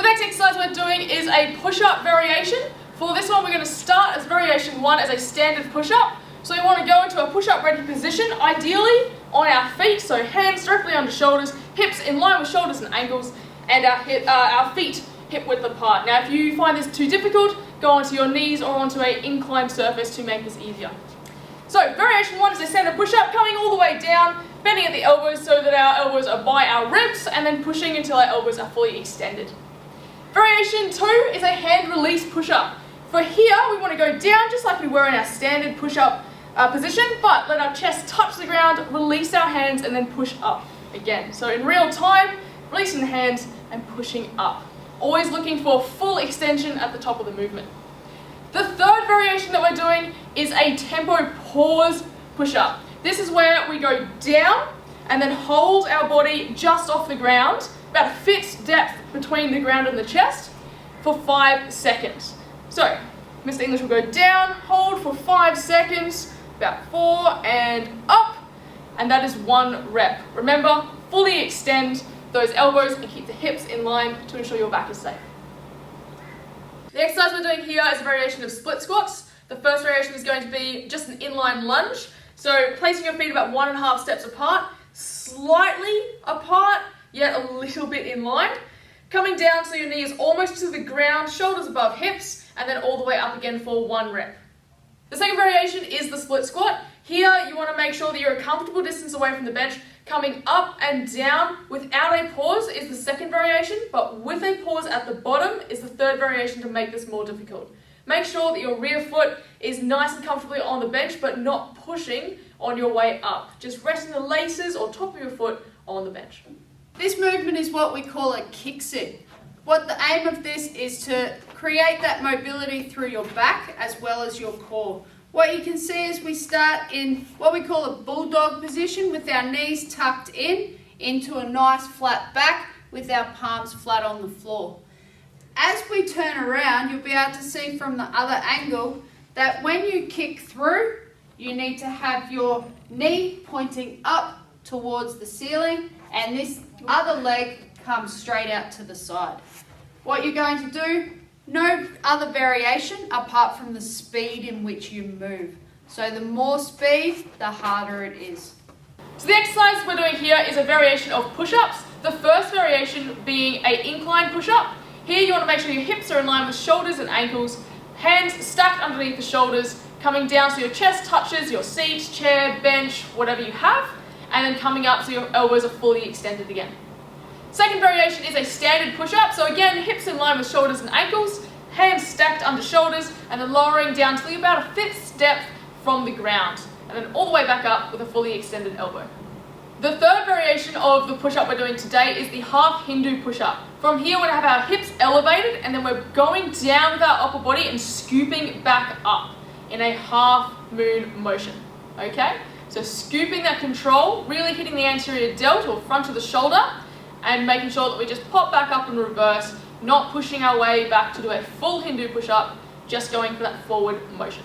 next exercise we're doing is a push-up variation. For this one, we're going to start as variation 1 as a standard push-up. So we want to go into a push-up ready position, ideally on our feet, so hands directly under shoulders, hips in line with shoulders and ankles, and our feet hip width apart. Now if you find this too difficult, go onto your knees or onto an inclined surface to make this easier. So variation 1 is a standard push-up, coming all the way down, bending at the elbows so that our elbows are by our ribs, and then pushing until our elbows are fully extended. Variation 2 is a hand release push-up. For here, we want to go down just like we were in our standard push-up position, but let our chest touch the ground, release our hands, and then push up again. So in real time, releasing the hands and pushing up. Always looking for full extension at the top of the movement. The third variation that we're doing is a tempo pause push-up. This is where we go down and then hold our body just off the ground, about a foot's depth between the ground and the chest, for 5 seconds. So, Mr. English will go down, hold for 5 seconds, about 4, and up, and that is 1 rep. Remember, fully extend those elbows and keep the hips in line to ensure your back is safe. The exercise we're doing here is a variation of split squats. The first variation is going to be just an inline lunge. So placing your feet about 1.5 steps apart, slightly apart, yet a little bit in line. Coming down so your knee is almost to the ground, shoulders above hips, and then all the way up again for 1 rep. The second variation is the split squat. Here you want to make sure that you're a comfortable distance away from the bench. Coming up and down without a pause is the second variation, but with a pause at the bottom is the third variation to make this more difficult. Make sure that your rear foot is nice and comfortably on the bench, but not pushing on your way up. Just resting the laces or top of your foot on the bench. This movement is what we call a kicksit. What the aim of this is to create that mobility through your back as well as your core. What you can see is we start in what we call a bulldog position with our knees tucked in into a nice flat back with our palms flat on the floor. As we turn around, you'll be able to see from the other angle that when you kick through, you need to have your knee pointing up towards the ceiling and this other leg comes straight out to the side. What you're going to do, no other variation apart from the speed in which you move. So the more speed, the harder it is. So the exercise we're doing here is a variation of push-ups. The first variation being an incline push-up. Here you want to make sure your hips are in line with shoulders and ankles, hands stacked underneath the shoulders, coming down so your chest touches your seat, chair, bench, whatever you have, and then coming up so your elbows are fully extended again. Second variation is a standard push-up. So again, hips in line with shoulders and ankles, hands stacked under shoulders, and then lowering down till you're about a 5th depth from the ground, and then all the way back up with a fully extended elbow. The third variation of the push-up we're doing today is the half Hindu push-up. From here, we're going to have our hips elevated, and then we're going down with our upper body and scooping back up in a half moon motion. Okay? So scooping that control, really hitting the anterior delt or front of the shoulder, and making sure that we just pop back up and reverse, not pushing our way back to do a full Hindu push-up, just going for that forward motion.